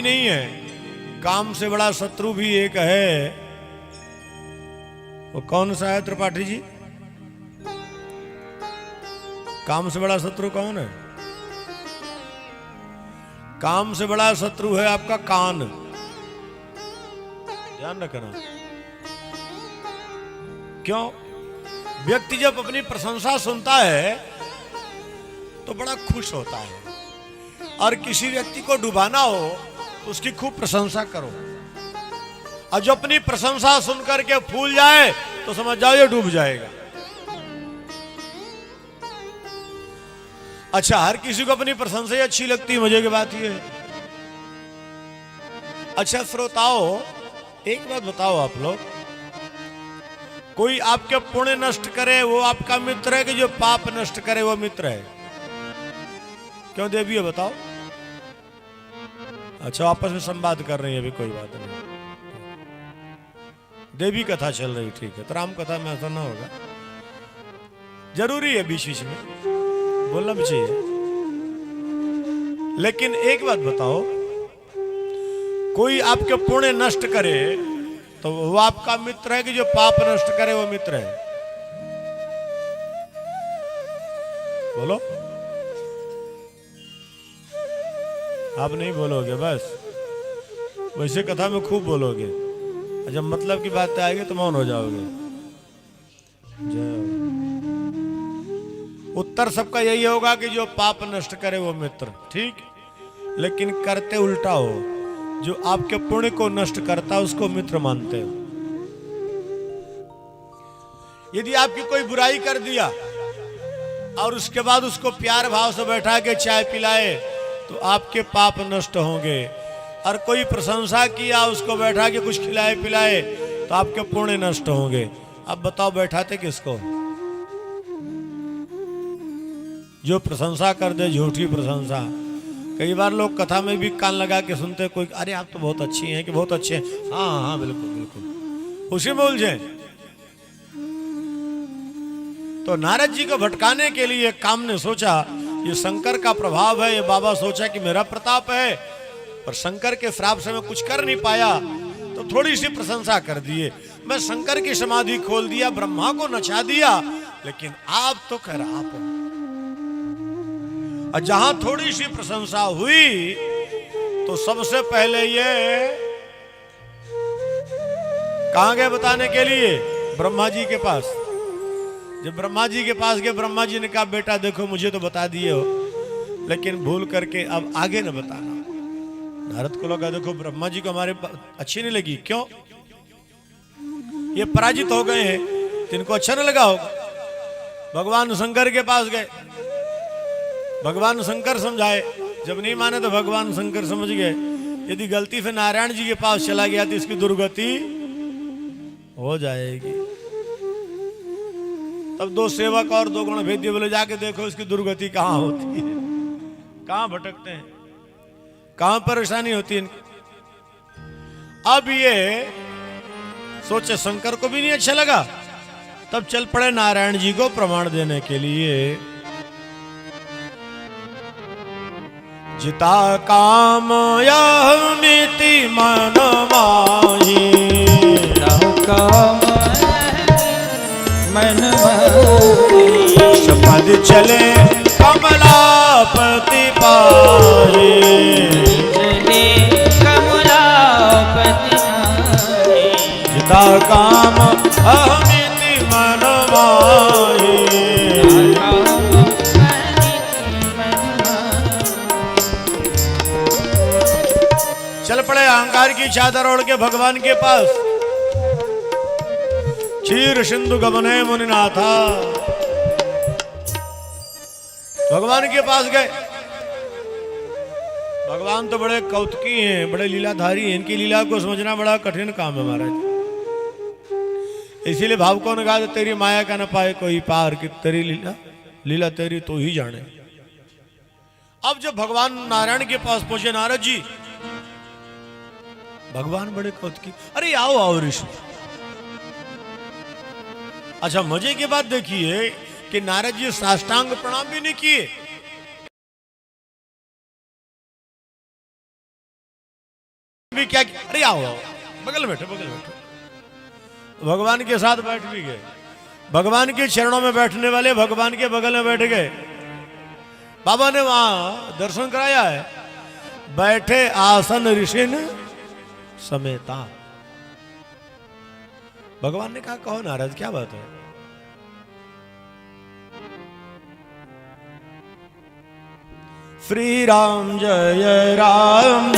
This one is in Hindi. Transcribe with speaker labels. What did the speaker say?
Speaker 1: नहीं है, काम से बड़ा शत्रु भी एक है। वो कौन सा है त्रिपाठी जी? काम से बड़ा शत्रु कौन है? काम से बड़ा शत्रु है आपका कान। ध्यान रखना। क्यों? व्यक्ति जब अपनी प्रशंसा सुनता है तो बड़ा खुश होता है, और किसी व्यक्ति को डुबाना हो तो उसकी खूब प्रशंसा करो, और जो अपनी प्रशंसा सुनकर के फूल जाए तो समझ जाओ ये डूब जाएगा। अच्छा, हर किसी को अपनी प्रशंसा ही अच्छी लगती है, मजे की बात ये है। अच्छा श्रोताओ, एक बात बताओ आप लोग, कोई आपके पुण्य नष्ट करे वो आपका मित्र है कि जो पाप नष्ट करे वो मित्र है? क्यों देवी है बताओ? अच्छा, आपस में संवाद कर रही है, अभी कोई बात नहीं, देवी कथा चल रही, ठीक है। तो राम कथा में ऐसा ना होगा, जरूरी है बीच बीच में बोलना भी चाहिए। लेकिन एक बात बताओ, कोई आपके पुण्य नष्ट करे तो वो आपका मित्र है कि जो पाप नष्ट करे वो मित्र है? बोलो। आप नहीं बोलोगे, बस वैसे कथा में खूब बोलोगे, जब मतलब की बात आएगी तो मौन हो जाओगे। उत्तर सबका यही होगा कि जो पाप नष्ट करे वो मित्र, ठीक। लेकिन करते उल्टा हो, जो आपके पुण्य को नष्ट करता उसको मित्र मानते हो। यदि आपकी कोई बुराई कर दिया और उसके बाद उसको प्यार भाव से बैठा के चाय पिलाए तो आपके पाप नष्ट होंगे, और कोई प्रशंसा किया उसको बैठा के कुछ खिलाए पिलाए तो आपके पुण्य नष्ट होंगे। अब बताओ बैठाते किसको? जो प्रशंसा कर दे, झूठी प्रशंसा। कई बार लोग कथा में भी कान लगा के सुनते, कोई अरे आप तो बहुत अच्छी हैं कि बहुत अच्छे हैं, हाँ हाँ हाँ बिल्कुल बिल्कुल, उसी में उलझे। तो नारद जी को भटकाने के लिए काम ने सोचा ये शंकर का प्रभाव है, ये बाबा सोचा कि मेरा प्रताप है, पर शंकर के श्राप से मैं कुछ कर नहीं पाया तो थोड़ी सी प्रशंसा कर दिए। मैं शंकर की समाधि खोल दिया, ब्रह्मा को नचा दिया, लेकिन आप तो खैर आप हो। और जहां थोड़ी सी प्रशंसा हुई तो सबसे पहले ये कहां गए बताने के लिए? ब्रह्मा जी के पास। जब ब्रह्मा जी के पास गए, ब्रह्मा जी ने कहा बेटा देखो मुझे तो बता दिए हो, लेकिन भूल करके अब आगे न बताना। नारद को लगा देखो ब्रह्मा जी को हमारे अच्छी नहीं लगी, क्यों? ये पराजित हो गए हैं, इनको अच्छा न लगा होगा। भगवान शंकर के पास गए, भगवान शंकर समझाए, जब नहीं माने तो भगवान शंकर समझ गए यदि गलती से नारायण जी के पास चला गया तो इसकी दुर्गति हो जाएगी। तब दो सेवक और दो गण भेद्य बोले जाके देखो इसकी दुर्गति कहां होती है, कहां भटकते हैं, कहां परेशानी होती है। अब ये सोचे शंकर को भी नहीं अच्छा लगा, तब चल पड़े नारायण जी को प्रमाण देने के लिए। जिता काम यह मिति मन माही,
Speaker 2: काम मन माही,
Speaker 1: सपद चले कमलापति पाही,
Speaker 2: चले कमलापति पाही।
Speaker 1: जिता काम अमिति मन माही, चल पड़े अहंकार की चादर ओढ़ के भगवान के पास। क्षीर सिंधु गमने मुनिनाथा, भगवान के पास गए। भगवान तो बड़े कौतुकी हैं, बड़े लीलाधारी हैं, इनकी लीला को समझना बड़ा कठिन काम है महाराज। इसीलिए भावकों ने कहा तेरी माया का न पाए कोई पार, कि तेरी लीला लीला तेरी तो ही जाने। अब जब भगवान नारायण के पास पहुंचे नारद जी, भगवान बड़े कौतुकी, अरे आओ आओ ऋषि। अच्छा मजे की बात देखिए कि नारद जी साष्टांग प्रणाम भी नहीं किए, भी क्या किया? अरे आओ आओ, बगल में बैठो, बगल में बैठो। भगवान के साथ बैठ भी गए, भगवान के चरणों में बैठने वाले भगवान के बगल में बैठ गए। बाबा ने वहां दर्शन कराया है, बैठे आसन ऋषिन समेता। भगवान ने कहा कहो नारद क्या बात है? श्री राम जय जय राम।